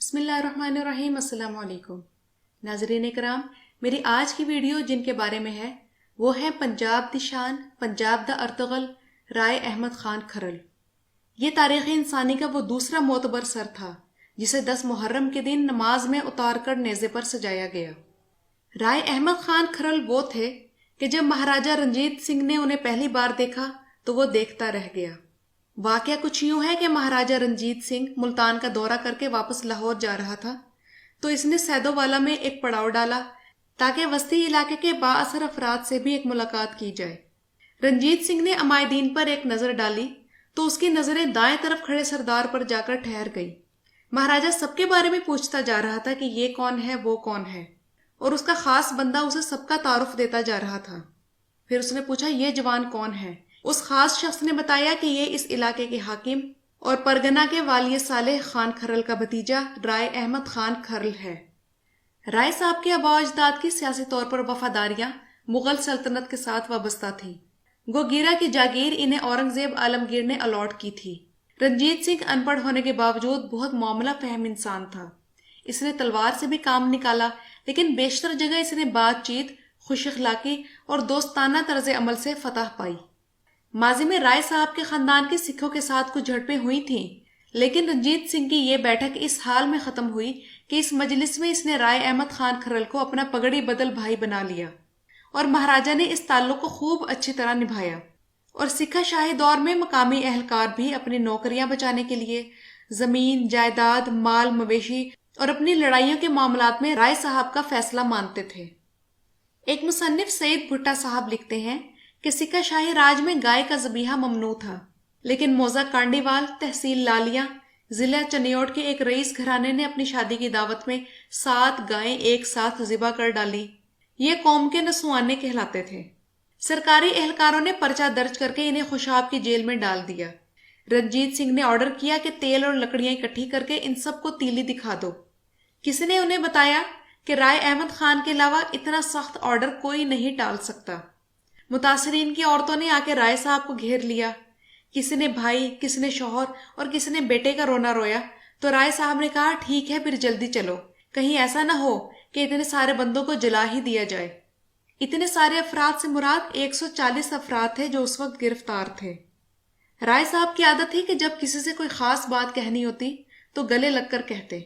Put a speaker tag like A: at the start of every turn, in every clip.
A: بسم اللہ الرحمن الرحیم۔ السلام علیکم ناظرین کرام، میری آج کی ویڈیو جن کے بارے میں ہے وہ ہے پنجاب دی شان، پنجاب دا ارطغرل، رائے احمد خان کھرل۔ یہ تاریخ انسانی کا وہ دوسرا معتبر سر تھا جسے 10 محرم کے دن نماز میں اتار کر نیزے پر سجایا گیا۔ رائے احمد خان کھرل وہ تھے کہ جب مہاراجہ رنجیت سنگھ نے انہیں پہلی بار دیکھا تو وہ دیکھتا رہ گیا۔ واقعہ کچھ یوں ہے کہ مہاراجہ رنجیت سنگھ ملتان کا دورہ کر کے واپس لاہور جا رہا تھا تو اس نے سیدو والا میں ایک پڑاؤ ڈالا تاکہ وسطی علاقے کے با اثر افراد سے بھی ایک ملاقات کی جائے۔ رنجیت سنگھ نے عمائدین پر ایک نظر ڈالی تو اس کی نظریں دائیں طرف کھڑے سردار پر جا کر ٹھہر گئی۔ مہاراجہ سب کے بارے میں پوچھتا جا رہا تھا کہ یہ کون ہے، وہ کون ہے، اور اس کا خاص بندہ اسے سب کا تعارف دیتا جا رہا تھا۔ پھر اس نے پوچھا یہ جوان کون ہے؟ اس خاص شخص نے بتایا کہ یہ اس علاقے کے حاکم اور پرگنہ کے والی صالح خان کھرل کا بھتیجا رائے احمد خان کھرل ہے۔ رائے صاحب کے آباء و اجداد کی سیاسی طور پر وفاداریاں مغل سلطنت کے ساتھ وابستہ تھیں۔ گوگیرا کی جاگیر انہیں اورنگزیب عالمگیر نے الاٹ کی تھی۔ رنجیت سنگھ ان پڑھ ہونے کے باوجود بہت معاملہ فہم انسان تھا۔ اس نے تلوار سے بھی کام نکالا، لیکن بیشتر جگہ اس نے بات چیت، خوش اخلاقی اور دوستانہ طرز عمل سے فتح پائی۔ ماضی میں رائے صاحب کے خاندان کے سکھوں کے ساتھ کچھ جھڑپیں ہوئی تھیں، لیکن رنجیت سنگھ کی یہ بیٹھک اس حال میں ختم ہوئی کہ اس مجلس میں اس نے رائے احمد خان کھرل کو اپنا پگڑی بدل بھائی بنا لیا، اور مہاراجہ نے اس تعلق کو خوب اچھی طرح نبھایا۔ اور سکھا شاہی دور میں مقامی اہلکار بھی اپنی نوکریاں بچانے کے لیے زمین، جائیداد، مال مویشی اور اپنی لڑائیوں کے معاملات میں رائے صاحب کا فیصلہ مانتے تھے۔ ایک مصنف سعید بھٹا صاحب لکھتے ہیں کہ سکھا شاہی راج میں گائے کا ذبیحہ ممنوع تھا، لیکن موزہ کانڈیوال، تحصیل لالیاں، ضلع چنیوٹ کے ایک رئیس گھرانے نے اپنی شادی کی دعوت میں 7 گائیں ایک ساتھ ذبح کر ڈالی۔ یہ قوم کے نسوانے کہلاتے تھے۔ سرکاری اہلکاروں نے پرچہ درج کر کے انہیں خوشاب کی جیل میں ڈال دیا۔ رنجیت سنگھ نے آرڈر کیا کہ تیل اور لکڑیاں اکٹھی کر کے ان سب کو تیلی دکھا دو۔ کسی نے انہیں بتایا کہ رائے احمد خان کے علاوہ اتنا سخت آرڈر کوئی نہیں ٹال سکتا۔ متاثرین کی عورتوں نے آ کے رائے صاحب کو گھیر لیا۔ کسی نے بھائی، کسی نے شوہر اور کسی نے بیٹے کا رونا رویا تو رائے صاحب نے کہا ٹھیک ہے پھر جلدی چلو، کہیں ایسا نہ ہو کہ اتنے سارے بندوں کو جلا ہی دیا جائے۔ اتنے سارے افراد سے مراد 140 افراد تھے جو اس وقت گرفتار تھے۔ رائے صاحب کی عادت تھی کہ جب کسی سے کوئی خاص بات کہنی ہوتی تو گلے لگ کر کہتے۔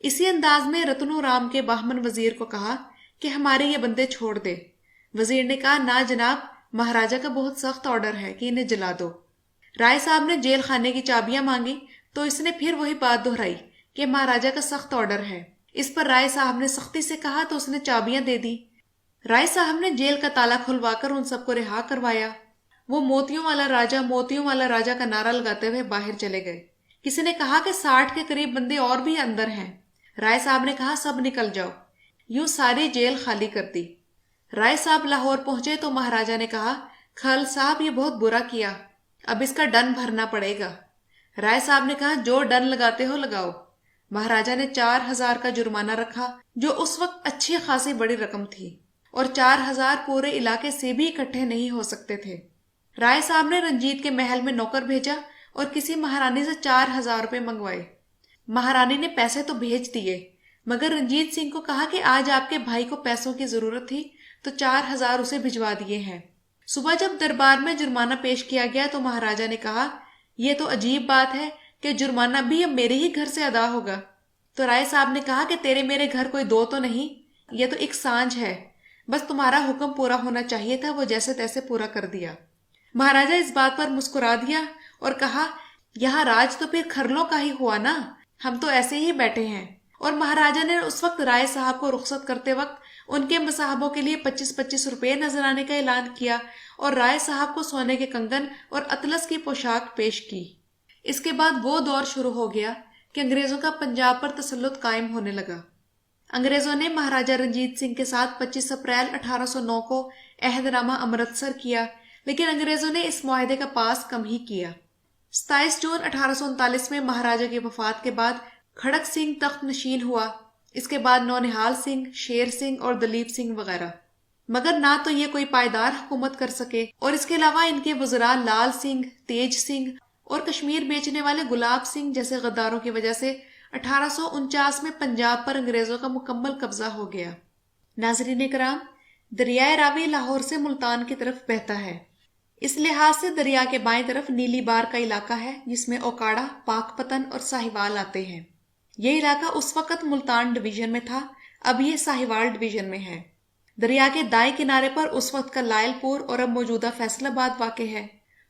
A: اسی انداز میں رتنو رام کے باہمن وزیر کو کہا کہ ہمارے یہ بندے چھوڑ دے۔ وزیر نے کہا نہ جناب، مہاراجہ کا بہت سخت آرڈر ہے کہ انہیں جلا دو۔ رائے صاحب نے جیل خانے کی چابیاں مانگی تو اس نے پھر وہی بات دہرائی کہ مہاراجہ کا سخت آرڈر ہے۔ اس پر رائے صاحب نے سختی سے کہا تو اس نے چابیاں دے دی۔ رائے صاحب نے جیل کا تالا کھلوا کر ان سب کو رہا کروایا۔ وہ موتیوں والا راجہ، موتیوں والا راجہ کا نعرہ لگاتے ہوئے باہر چلے گئے۔ کسی نے کہا کہ 60 کے قریب بندے اور بھی اندر ہیں۔ رائے صاحب نے کہا سب نکل جاؤ۔ یوں ساری جیل خالی کر دی۔ رائے صاحب لاہور پہنچے تو مہاراجہ نے کہا کھرل صاحب یہ بہت برا کیا، اب اس کا ڈن بھرنا پڑے گا۔ رائے صاحب نے کہا جو ڈن لگاتے ہو لگاؤ۔ مہاراجہ نے 4000 کا جرمانہ رکھا جو اس وقت اچھی خاصی بڑی رقم تھی، اور 4000 پورے علاقے سے بھی اکٹھے نہیں ہو سکتے تھے۔ رائے صاحب نے رنجیت کے محل میں نوکر بھیجا اور کسی مہارانی سے 4000 روپے منگوائے۔ مہارانی نے پیسے تو بھیج دیے، مگر رنجیت سنگھ کو کہا کہ آج آپ کے بھائی کو پیسوں کی ضرورت تھی تو 4000 اسے بھجوا دیے ہیں۔ صبح جب دربار میں جرمانہ پیش کیا گیا تو مہاراجہ نے کہا یہ تو عجیب بات ہے کہ جرمانہ بھی اب میرے ہی گھر سے ادا ہوگا۔ تو رائے صاحب نے کہا کہ تیرے میرے گھر کوئی دو تو نہیں، یہ تو ایک سانجھ ہے، بس تمہارا حکم پورا ہونا چاہیے تھا، وہ جیسے تیسے پورا کر دیا۔ مہاراجہ اس بات پر مسکرا دیا اور کہا یہاں راج تو پھر کھرلوں کا ہی ہوا نا، ہم تو ایسے ہی بیٹھے ہیں۔ اور مہاراجہ نے اس وقت رائے صاحب کو رخصت کرتے وقت ان کے مصاحبوں کے لیے 25-25 روپے نذرانے کا اعلان کیا اور رائے صاحب کو سونے کے کنگن اور اطلس کی پوشاک پیش کی۔ اس کے بعد وہ دور شروع ہو گیا کہ انگریزوں کا پنجاب پر تسلط قائم ہونے لگا۔ انگریزوں نے مہاراجہ رنجیت سنگھ کے ساتھ 25 اپریل 1809 کو عہد نامہ امرتسر کیا، لیکن انگریزوں نے اس معاہدے کا پاس کم ہی کیا۔ 27 جون 1839 میں مہاراجہ کی وفات کے بعد کھڑک سنگھ تخت نشین ہوا، اس کے بعد نونہال سنگھ، شیر سنگھ اور دلیپ سنگھ وغیرہ، مگر نہ تو یہ کوئی پائیدار حکومت کر سکے، اور اس کے علاوہ ان کے وزراء لال سنگھ، تیج سنگھ اور کشمیر بیچنے والے گلاب سنگھ جیسے غداروں کی وجہ سے 1849 میں پنجاب پر انگریزوں کا مکمل قبضہ ہو گیا۔ ناظرین کرام، دریائے راوی لاہور سے ملتان کی طرف بہتا ہے۔ اس لحاظ سے دریا کے بائیں طرف نیلی بار کا علاقہ ہے جس میں اوکاڑا، پاک پتن اور ساہیوال آتے ہیں۔ یہ علاقہ اس وقت ملتان ڈویژن میں تھا، اب یہ ساہیوال ڈویژن میں ہے۔ دریا کے دائیں کنارے پر اس وقت کا لائل پور اور اب موجودہ فیصل آباد واقع ہے،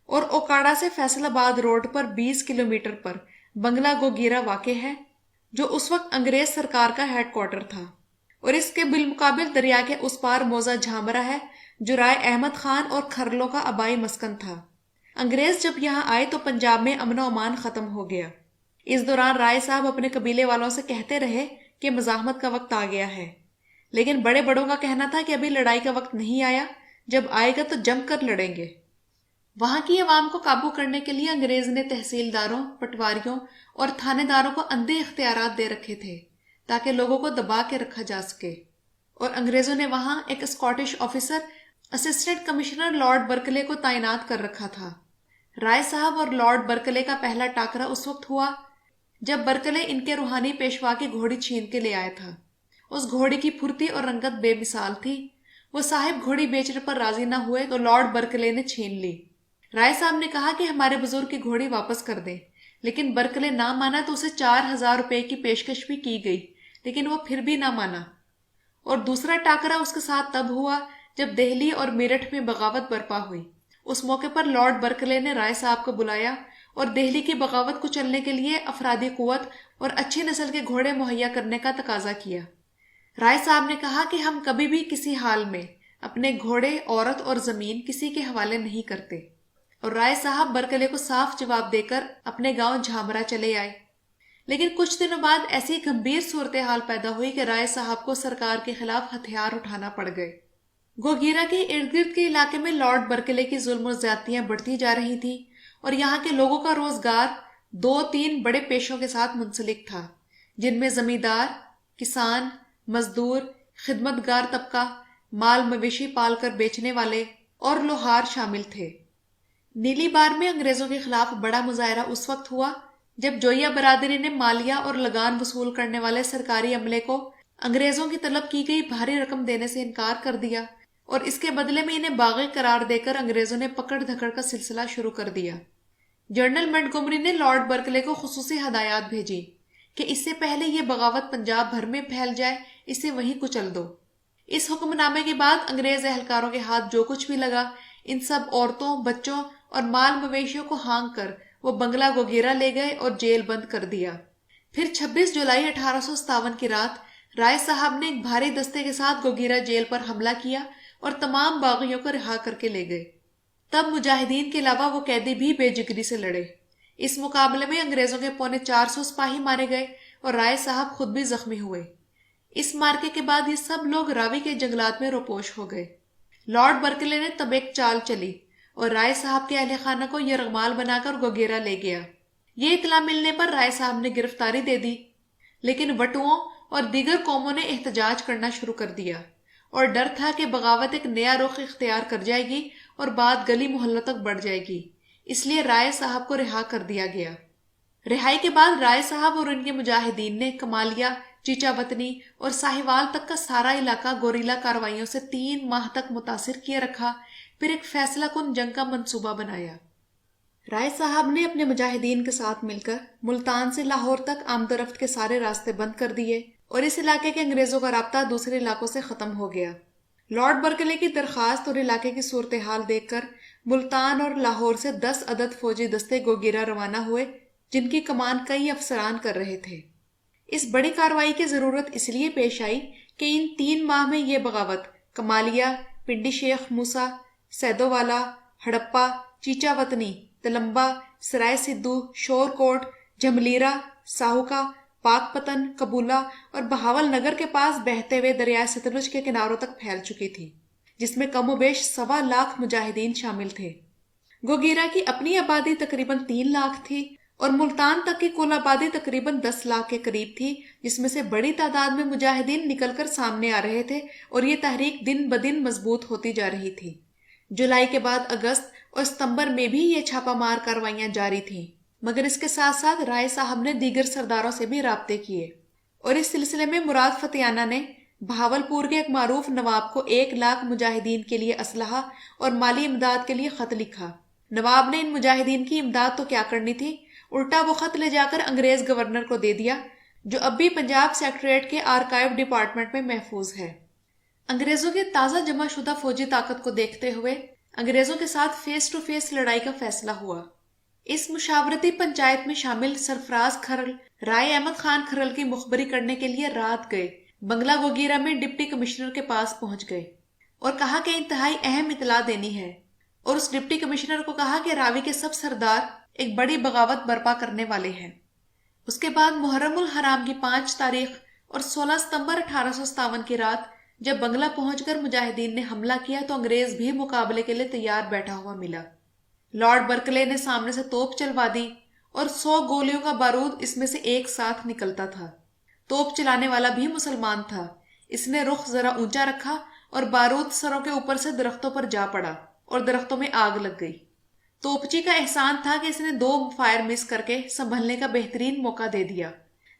A: اور اوکاڑا سے فیصل آباد روڈ پر 20 کلومیٹر پر بنگلہ گوگیرا واقع ہے، جو اس وقت انگریز سرکار کا ہیڈ کوارٹر تھا، اور اس کے بالمقابل دریا کے اس پار موزہ جھامرا ہے جو رائے احمد خان اور کھرلوں کا آبائی مسکن تھا۔ انگریز جب یہاں آئے تو پنجاب میں امن و امان ختم ہو گیا۔ اس دوران رائے صاحب اپنے قبیلے والوں سے کہتے رہے کہ مزاحمت کا وقت آ گیا ہے، لیکن بڑے بڑوں کا کہنا تھا کہ ابھی لڑائی کا وقت نہیں آیا، جب آئے گا تو جم کر لڑیں گے۔ وہاں کی عوام کو قابو کرنے کے لیے انگریز نے تحصیلداروں، پٹواریوں اور تھانے داروں کو اندھے اختیارات دے رکھے تھے تاکہ لوگوں کو دبا کے رکھا جا سکے، اور انگریزوں نے وہاں ایک Scottish officer assistant commissioner lord Berkeley کو تعینات کر رکھا تھا۔ رائے صاحب اور لارڈ برکلے کا پہلا ٹاکرا اس وقت ہوا جب برکلے ان کے روحانی پیشوا کی گھوڑی چھین کے لے آیا تھا۔ اس گھوڑی کی پھرتی اور رنگت بے مثال تھی۔ وہ صاحب گھوڑی بیچنے پر راضی نہ ہوئے تو لارڈ برکلے نے چھین لی۔ رائے صاحب نے کہا کہ ہمارے بزرگ کی گھوڑی واپس کر دیں، لیکن برکلے نہ مانا تو اسے 4000 روپے کی پیشکش بھی کی گئی، لیکن وہ پھر بھی نہ مانا۔ اور دوسرا ٹاکرا اس کے ساتھ تب ہوا جب دہلی اور میرٹھ میں بغاوت برپا ہوئی۔ اس موقع پر لارڈ برکلے نے رائے صاحب کو بلایا اور دہلی کی بغاوت کو چلنے کے لیے افرادی قوت اور اچھی نسل کے گھوڑے مہیا کرنے کا تقاضا کیا۔ رائے صاحب نے کہا کہ ہم کبھی بھی کسی حال میں اپنے گھوڑے، عورت اور زمین کسی کے حوالے نہیں کرتے، اور رائے صاحب برکلے کو صاف جواب دے کر اپنے گاؤں جھامرا چلے آئے۔ لیکن کچھ دنوں بعد ایسی گمبھیر صورتحال پیدا ہوئی کہ رائے صاحب کو سرکار کے خلاف ہتھیار اٹھانا پڑ گئے۔ گوگیرا کے ارد گرد کے علاقے میں لارڈ برکلے کی ظلم و زیادتیاں بڑھتی جا رہی تھیں، اور یہاں کے لوگوں کا روزگار 2-3 بڑے پیشوں کے ساتھ منسلک تھا، جن میں زمیندار، کسان، مزدور، خدمت گار طبقہ، مال مویشی پال کر بیچنے والے اور لوہار شامل تھے۔ نیلی بار میں انگریزوں کے خلاف بڑا مظاہرہ اس وقت ہوا جب جوئیہ برادری نے مالیہ اور لگان وصول کرنے والے سرکاری عملے کو انگریزوں کی طلب کی گئی بھاری رقم دینے سے انکار کر دیا، اور اس کے بدلے میں انہیں باغی قرار دے کر انگریزوں نے پکڑ دھکڑ کا سلسلہ شروع کر دیا۔ جنرل منٹگومری نے لارڈ برکلے کو خصوصی ہدایات بھیجی کہ اس سے پہلے یہ بغاوت پنجاب بھر میں پھیل جائے اسے وہیں کچل دو۔ اس حکم نامے کے بعد انگریز اہلکاروں کے ہاتھ جو کچھ بھی لگا، ان سب عورتوں، بچوں اور مال مویشیوں کو ہانک کر وہ بنگلہ گوگیرا لے گئے اور جیل بند کر دیا۔ پھر 26 جولائی 1857 کی رات رائے صاحب نے ایک بھاری دستے کے ساتھ گوگیرا جیل پر حملہ کیا اور تمام باغیوں کو رہا کر کے لے گئے۔ تب مجاہدین کے علاوہ وہ قیدی بھی بے جگری سے لڑے۔ اس مقابلے میں انگریزوں کے 450 سپاہی مارے گئے اور رائے صاحب خود بھی زخمی ہوئے۔ اس مارکے کے بعد یہ سب لوگ راوی کے جنگلات میں روپوش ہو گئے۔ لارڈ برکلے نے تب ایک چال چلی اور رائے صاحب کے اہل خانہ کو یرغمال بنا کر گوگیرا لے گیا۔ یہ اطلاع ملنے پر رائے صاحب نے گرفتاری دے دی، لیکن وٹوؤں اور دیگر قوموں نے احتجاج کرنا شروع کر دیا، اور ڈر تھا کہ بغاوت ایک نیا رخ اختیار کر جائے گی اور بات گلی محلوں تک بڑھ جائے گی، اس لیے رائے صاحب کو رہا کر دیا گیا۔ رہائی کے بعد رائے صاحب اور ان کے مجاہدین نے کمالیہ، چیچا وطنی اور ساہیوال تک کا سارا علاقہ گوریلا کارروائیوں سے 3 ماہ تک متاثر کیے رکھا، پھر ایک فیصلہ کن جنگ کا منصوبہ بنایا۔ رائے صاحب نے اپنے مجاہدین کے ساتھ مل کر ملتان سے لاہور تک آمد و رفت کے سارے راستے بند کر دیے، اور اس علاقے کے انگریزوں کا رابطہ دوسرے علاقوں سے ختم ہو گیا۔ لارڈ برکلے کی درخواست اور علاقے کی صورتحال دیکھ کر ملتان اور لاہور سے 10 عدد فوجی دستے گوگیرا روانہ ہوئے، جن کی کمان کئی افسران کر رہے تھے۔ اس بڑی کارروائی کی ضرورت اس لیے پیش آئی کہ ان 3 ماہ میں یہ بغاوت کمالیہ، پنڈی شیخ موسیٰ، سیدو والا، ہڑپا، چیچا وطنی، تلمبا، سرائے سدھو، شور کوٹ، جھملیرا، ساہوکا، پاک پتن، کبولہ اور بہاول نگر کے پاس بہتے ہوئے دریائے ستلج کے کناروں تک پھیل چکی تھی، جس میں کم و بیش 1.25 لاکھ مجاہدین شامل تھے۔ گوگیرا کی اپنی آبادی تقریباً 3 لاکھ تھی، اور ملتان تک کی کل آبادی تقریباً 10 لاکھ کے قریب تھی، جس میں سے بڑی تعداد میں مجاہدین نکل کر سامنے آ رہے تھے، اور یہ تحریک دن بدن مضبوط ہوتی جا رہی تھی۔ جولائی کے بعد اگست اور ستمبر میں بھی یہ چھاپہ مار کارروائیاں جاری تھیں۔ مگر اس کے ساتھ ساتھ رائے صاحب نے دیگر سرداروں سے بھی رابطے کیے، اور اس سلسلے میں مراد فتیانہ نے بہاولپور کے ایک معروف نواب کو 1,00,000 مجاہدین کے لیے اسلحہ اور مالی امداد کے لیے خط لکھا۔ نواب نے ان مجاہدین کی امداد تو کیا کرنی تھی، الٹا وہ خط لے جا کر انگریز گورنر کو دے دیا، جو اب بھی پنجاب سیکریٹریٹ کے آرکائیو ڈپارٹمنٹ میں محفوظ ہے۔ انگریزوں کی تازہ جمع شدہ فوجی طاقت کو دیکھتے ہوئے انگریزوں کے ساتھ فیس ٹو فیس لڑائی کا فیصلہ ہوا۔ اس مشاورتی پنچایت میں شامل سرفراز کھرل رائے احمد خان کھرل کی مخبری کرنے کے لیے رات گئے بنگلہ گوگیرا میں ڈپٹی کمشنر کے پاس پہنچ گئے اور کہا کہ انتہائی اہم اطلاع دینی ہے، اور اس ڈپٹی کمشنر کو کہا کہ راوی کے سب سردار ایک بڑی بغاوت برپا کرنے والے ہیں۔ اس کے بعد محرم الحرام کی 5 تاریخ اور 16 ستمبر 1857 کی رات جب بنگلہ پہنچ کر مجاہدین نے حملہ کیا تو انگریز بھی مقابلے کے لیے تیار بیٹھا ہوا ملا۔ لارڈ برکلے نے سامنے سے توپ چلوا دی اور 100 گولیوں کا بارود اس میں سے ایک ساتھ نکلتا تھا۔ توپ چلانے والا بھی مسلمان تھا۔ اس نے رخ ذرا اونچا رکھا اور بارود سروں کے اوپر سے درختوں پر جا پڑا اور درختوں میں آگ لگ گئی۔ توپچی کا احسان تھا کہ اس نے 2 فائر مس کر کے سنبھلنے کا بہترین موقع دے دیا،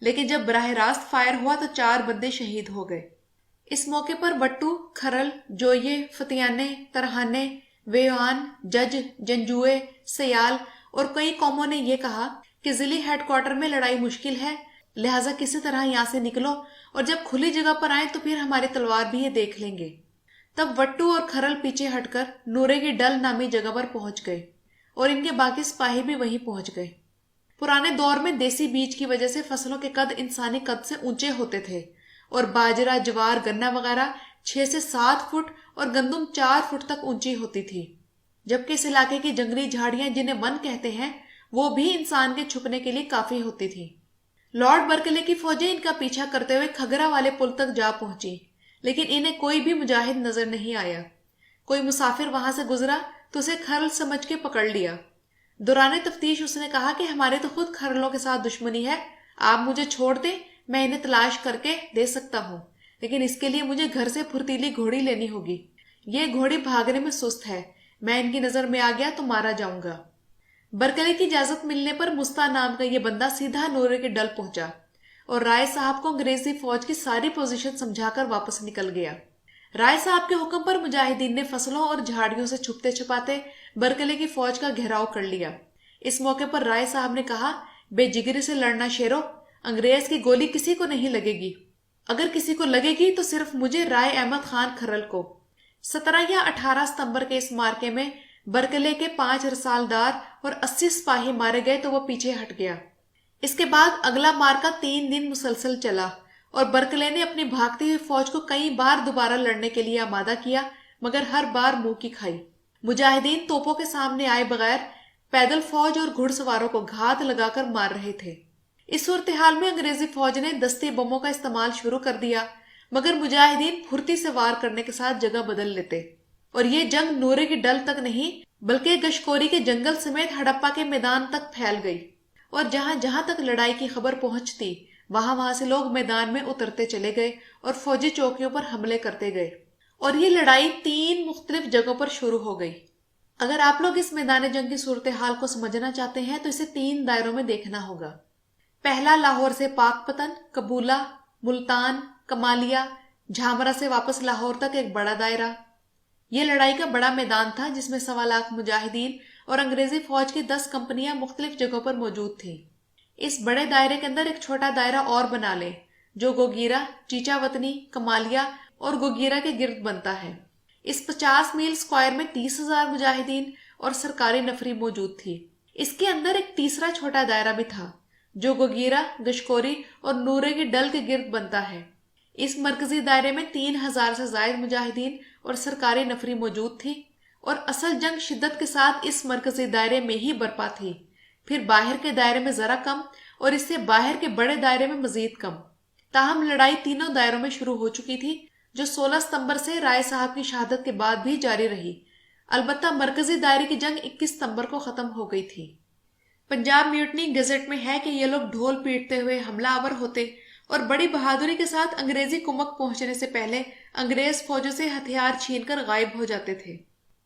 A: لیکن جب براہ راست فائر ہوا تو 4 بندے شہید ہو گئے۔ اس موقع پر وٹو، کھرل، جوئیے، فتیانے، ترہانے، ویوان، جج، جنجوئے، سیال اور کئی قوموں نے یہ کہا کہ ضلعی ہیڈ کوارٹر میں لڑائی مشکل ہے، لہٰذا کسی طرح یہاں سے نکلو اور جب کھلی جگہ پر آئیں تو پھر ہماری تلوار بھی یہ دیکھ لیں گے۔ تب وٹو اور کھرل پیچھے ہٹ کر نورے کی ڈل نامی جگہ پر پہنچ گئے اور ان کے باقی سپاہی بھی وہیں پہنچ گئے۔ پرانے دور میں دیسی بیج کی وجہ سے فصلوں کے قد انسانی قد سے اونچے ہوتے تھے اور باجرہ، جوار، گنا وغیرہ 6 سے 7 فٹ اور گندم 4 فٹ تک اونچی ہوتی تھی، جبکہ اس علاقے کی جنگلی جھاڑیاں جنہیں ون کہتے ہیں وہ بھی انسان کے چھپنے کے لیے کافی ہوتی تھی۔ لارڈ برکلے کی فوجیں ان کا پیچھا کرتے ہوئے کھگرا والے پل تک جا پہنچی، لیکن انہیں کوئی بھی مجاہد نظر نہیں آیا۔ کوئی مسافر وہاں سے گزرا تو اسے کھرل سمجھ کے پکڑ لیا۔ دوران تفتیش اس نے کہا کہ ہمارے تو خود کھرلوں کے ساتھ دشمنی ہے، آپ مجھے چھوڑ دیں، میں انہیں تلاش کر کے دے سکتا ہوں، لیکن اس کے لیے مجھے گھر سے پھرتیلی گھوڑی لینی ہوگی۔ یہ گھوڑی بھاگنے میں سست ہے، میں ان کی نظر میں آ گیا تو مارا جاؤں گا۔ برکلے کی اجازت ملنے پر مستا نام کا یہ بندہ سیدھا نورے کے ڈل پہنچا اور رائے صاحب کو انگریزی فوج کی ساری پوزیشن سمجھا کر واپس نکل گیا۔ رائے صاحب کے حکم پر مجاہدین نے فصلوں اور جھاڑیوں سے چھپتے چھپاتے برکلے کی فوج کا گھیراؤ کر لیا۔ اس موقع پر رائے صاحب نے کہا، بے جگری سے لڑنا شیرو، انگریز کی گولی کسی کو نہیں لگے گی، اگر کسی کو لگے گی تو صرف مجھے رائے احمد خان کھرل کو۔ 17 یا 18 ستمبر کے اس مارکے میں برکلے کے 5 رسالدار اور 80 سپاہی مارے گئے تو وہ پیچھے ہٹ گیا۔ اس کے بعد اگلا مارکا 3 دن مسلسل چلا اور برکلے نے اپنی بھاگتی ہوئی فوج کو کئی بار دوبارہ لڑنے کے لیے آمادہ کیا، مگر ہر بار منہ کی کھائی۔ مجاہدین توپوں کے سامنے آئے بغیر پیدل فوج اور گھڑ سواروں کو گھات لگا کر مار رہے تھے۔ اس صورتحال میں انگریزی فوج نے دستی بموں کا استعمال شروع کر دیا، مگر مجاہدین پھرتی سے وار کرنے کے ساتھ جگہ بدل لیتے، اور یہ جنگ نورے کی ڈل تک نہیں بلکہ گشکوری کے جنگل سمیت ہڑپا کے میدان تک پھیل گئی، اور جہاں جہاں تک لڑائی کی خبر پہنچتی وہاں سے لوگ میدان میں اترتے چلے گئے اور فوجی چوکیوں پر حملے کرتے گئے، اور یہ لڑائی 3 مختلف جگہوں پر شروع ہو گئی۔ اگر آپ لوگ اس میدان جنگ کی صورتحال کو سمجھنا چاہتے ہیں تو اسے 3 دائروں میں دیکھنا ہوگا۔ پہلا لاہور سے پاک پتن، کبولہ، ملتان، کمالیہ، جھامرا سے واپس لاہور تک ایک بڑا دائرہ۔ یہ لڑائی کا بڑا میدان تھا جس میں 1.25 مجاہدین اور انگریزی فوج کی 10 کمپنیاں مختلف جگہوں پر موجود تھیں۔ اس بڑے دائرے کے اندر ایک چھوٹا دائرہ اور بنا لیں جو گوگیرا، چیچا وطنی، کمالیہ اور گوگیرا کے گرد بنتا ہے۔ اس 50 میل اسکوائر میں 30,000 مجاہدین اور سرکاری نفری موجود تھی۔ اس کے اندر ایک تیسرا چھوٹا دائرہ بھی تھا جو گوگیرا، گشکوری اور نورے کی ڈل کے گرد بنتا ہے۔ اس مرکزی دائرے میں 3,000 سے زائد مجاہدین اور سرکاری نفری موجود تھی، اور اصل جنگ شدت کے ساتھ اس مرکزی دائرے میں ہی برپا تھی، پھر باہر کے دائرے میں ذرا کم اور اس سے باہر کے بڑے دائرے میں مزید کم۔ تاہم لڑائی تینوں دائروں میں شروع ہو چکی تھی جو 16 ستمبر سے رائے صاحب کی شہادت کے بعد بھی جاری رہی، البتہ مرکزی دائرے کی جنگ 21 ستمبر کو ختم ہو گئی تھی۔ پنجاب میوٹنی گزٹ میں ہے کہ یہ لوگ ڈھول پیٹتے ہوئے حملہ آور ہوتے اور بڑی بہادری کے ساتھ انگریزی کمک پہنچنے سے پہلے انگریز فوجوں سے ہتھیار چھین کر غائب ہو جاتے تھے۔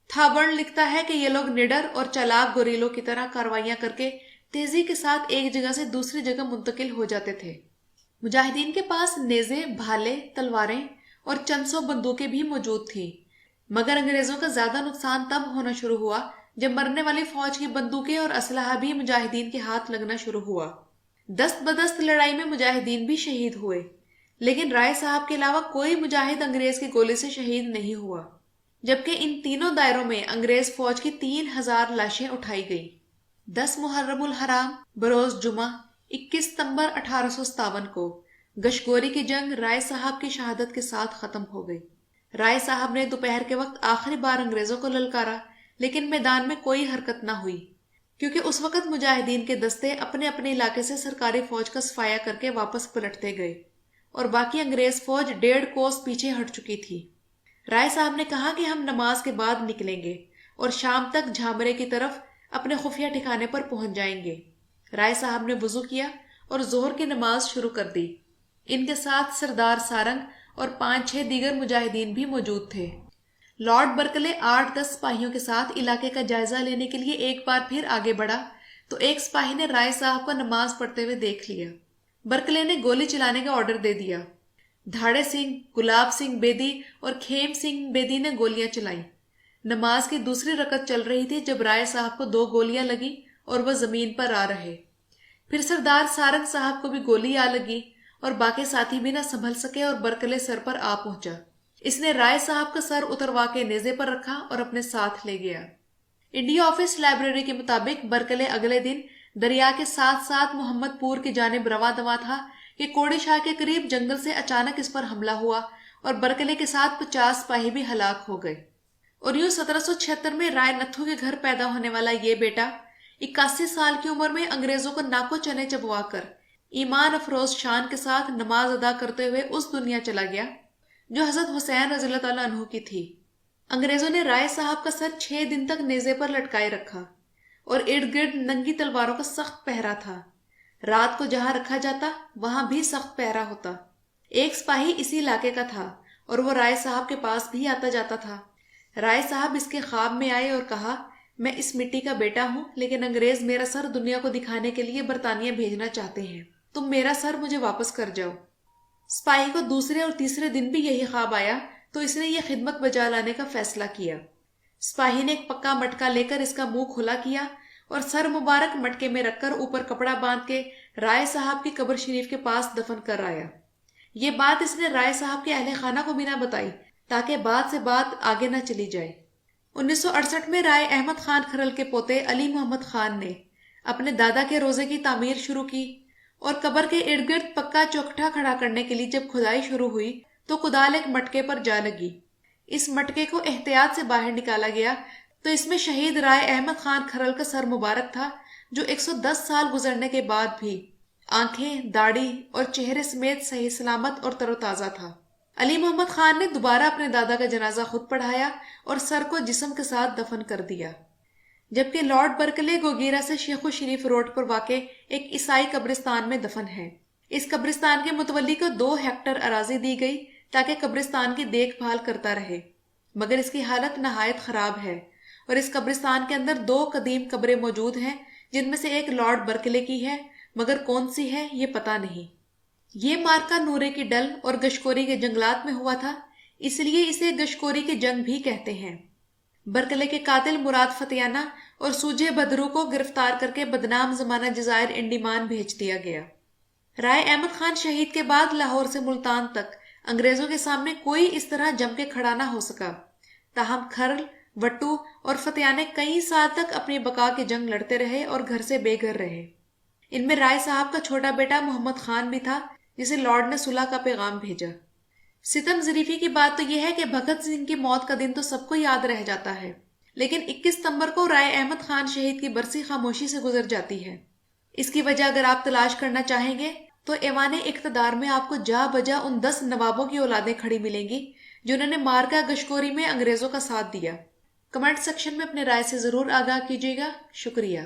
A: تھابرن لکھتا ہے کہ یہ لوگ نڈر اور چالاک گوریلوں کی طرح کاروائیاں کر کے تیزی کے ساتھ ایک جگہ سے دوسری جگہ منتقل ہو جاتے تھے۔ مجاہدین کے پاس نیزے، بھالے، تلواریں اور چند سو بندوقیں بھی موجود تھیں، مگر انگریزوں کا زیادہ نقصان تب ہونا شروع ہوا جب مرنے والی فوج کی بندوقیں اور اسلحہ بھی مجاہدین کے ہاتھ لگنا شروع ہوا۔ دست بدست لڑائی میں مجاہدین بھی شہید ہوئے، لیکن رائے صاحب کے علاوہ کوئی مجاہد انگریز کی گولی سے شہید نہیں ہوا، جبکہ ان تینوں دائروں میں انگریز فوج کی 3000 لاشیں اٹھائی گئی۔ 10 محرم الحرام بروز جمعہ 21 ستمبر 1857 کو گشگوری کی جنگ رائے صاحب کی شہادت کے ساتھ ختم ہو گئی۔ رائے صاحب نے دوپہر کے وقت آخری بار انگریزوں کو للکارا، لیکن میدان میں کوئی حرکت نہ ہوئی، کیونکہ اس وقت مجاہدین کے دستے اپنے اپنے علاقے سے سرکاری فوج کا صفایا کر کے واپس پلٹتے گئے اور باقی انگریز فوج 1.5 کوس پیچھے ہٹ چکی تھی۔ رائے صاحب نے کہا کہ ہم نماز کے بعد نکلیں گے اور شام تک جھامرے کی طرف اپنے خفیہ ٹھکانے پر پہنچ جائیں گے۔ رائے صاحب نے وضو کیا اور ظہر کی نماز شروع کر دی۔ ان کے ساتھ سردار سارنگ اور 5-6 دیگر مجاہدین بھی موجود تھے۔ لارڈ برکلے 8-10 سپاہیوں کے ساتھ علاقے کا جائزہ لینے کے لیے ایک بار پھر آگے بڑھا تو ایک سپاہی نے رائے صاحب کو نماز پڑھتے ہوئے دیکھ لیا۔ برکلے نے گولی چلانے کا آرڈر دے دیا۔ دھاڑے سنگھ، گلاب سنگھ بیدی اور کھیم سنگھ بیدی نے گولیاں چلائیں۔ نماز کی دوسری رکعت چل رہی تھی جب رائے صاحب کو 2 گولیاں لگیں اور وہ زمین پر آ رہے۔ پھر سردار سارنگ صاحب کو بھی گولی آ لگی اور باقی ساتھی بھی نہ سنبھل سکے اور برکلے سر پر آ پہنچا۔ اس نے رائے صاحب کا سر اتروا کے نیزے پر رکھا اور اپنے ساتھ لے گیا۔ انڈیا آفس لائبریری کے مطابق برکلے اگلے دن دریا کے ساتھ ساتھ محمد پور کی جانب رواں دواں تھا کہ کوڑی شاہ کے قریب جنگل سے اچانک اس پر حملہ ہوا اور برکلے کے ساتھ 50 سپاہی بھی ہلاک ہو گئے۔ اور یوں 1776 میں رائے نتھو کے گھر پیدا ہونے والا یہ بیٹا 81 سال کی عمر میں انگریزوں کو ناکو چنے چبوا کر ایمان افروز شان کے ساتھ نماز ادا کرتے ہوئے اس دنیا چلا گیا جو حضرت حسین رضی اللہ تعالیٰ عنہ کی تھی۔ انگریزوں نے رائے صاحب کا سر 6 دن تک نیزے پر لٹکائے رکھا اور ارد گرد ننگی تلواروں کا سخت پہرا تھا۔ رات کو جہاں رکھا جاتا وہاں بھی سخت پہرا ہوتا۔ ایک سپاہی اسی علاقے کا تھا اور وہ رائے صاحب کے پاس بھی آتا جاتا تھا۔ رائے صاحب اس کے خواب میں آئے اور کہا، میں اس مٹی کا بیٹا ہوں، لیکن انگریز میرا سر دنیا کو دکھانے کے لیے برطانیہ بھیجنا چاہتے ہیں، تم میرا سر مجھے واپس کر جاؤ۔ سپاہی کو دوسرے اور تیسرے دن بھی یہی خواب آیا تو اس نے یہ خدمت بجا لانے کا فیصلہ کیا۔ سپاہی نے ایک پکا مٹکا لے کر اس کا منہ کھلا کیا اور سر مبارک مٹکے میں رکھ کر اوپر کپڑا باندھ کے رائے صاحب کی قبر شریف کے پاس دفن کر آیا۔ یہ بات اس نے رائے صاحب کے اہل خانہ کو بھی نہ بتائی تاکہ بات سے بات آگے نہ چلی جائے۔ 1968 میں رائے احمد خان کھرل کے پوتے علی محمد خان نے اپنے دادا کے روزے کی تعمیر شروع کی اور قبر کے ارد گرد پکا چوکھٹا کھڑا کرنے کے لیے جب کھدائی شروع ہوئی تو کدال ایک مٹکے پر جا لگی۔ اس مٹکے کو احتیاط سے باہر نکالا گیا تو اس میں شہید رائے احمد خان کھرل کا سر مبارک تھا جو 110 سال گزرنے کے بعد بھی آنکھیں، داڑھی اور چہرے سمیت صحیح سلامت اور تر و تازہ تھا۔ علی محمد خان نے دوبارہ اپنے دادا کا جنازہ خود پڑھایا اور سر کو جسم کے ساتھ دفن کر دیا، جبکہ لارڈ برکلے گوگیرا سے شیخو شریف روڈ پر واقع ایک عیسائی قبرستان میں دفن ہے۔ اس قبرستان کے متولی کو 2 ہیکٹر اراضی دی گئی تاکہ قبرستان کی دیکھ بھال کرتا رہے، مگر اس کی حالت نہایت خراب ہے اور اس قبرستان کے اندر 2 قدیم قبریں موجود ہیں جن میں سے ایک لارڈ برکلے کی ہے، مگر کون سی ہے یہ پتہ نہیں۔ یہ مارکا نورے کی ڈل اور گشکوری کے جنگلات میں ہوا تھا، اس لیے اسے گشکوری کی جنگ بھی کہتے ہیں۔ برکلے کے قاتل مراد فتیانہ اور سوجے بدرو کو گرفتار کر کے بدنام زمانہ جزائر انڈیمان بھیج دیا گیا۔ رائے احمد خان شہید کے بعد لاہور سے ملتان تک انگریزوں کے سامنے کوئی اس طرح جم کے کھڑا نہ ہو سکا، تاہم کھرل، وٹو اور فتیانے کئی سال تک اپنی بقا کی جنگ لڑتے رہے اور گھر سے بے گھر رہے۔ ان میں رائے صاحب کا چھوٹا بیٹا محمد خان بھی تھا جسے لارڈ نے صلح کا پیغام بھیجا۔ ستم ظریفی کی بات تو یہ ہے کہ بھگت سنگھ کی موت کا دن تو سب کو یاد رہ جاتا ہے، لیکن 21 ستمبر کو رائے احمد خان شہید کی برسی خاموشی سے گزر جاتی ہے۔ اس کی وجہ اگر آپ تلاش کرنا چاہیں گے تو ایوان اقتدار میں آپ کو جا بجا ان 10 نوابوں کی اولادیں کھڑی ملیں گی جنہوں نے مارکا گشکوری میں انگریزوں کا ساتھ دیا۔ کمنٹ سیکشن میں اپنے رائے سے ضرور آگاہ کیجیے گا۔ شکریہ۔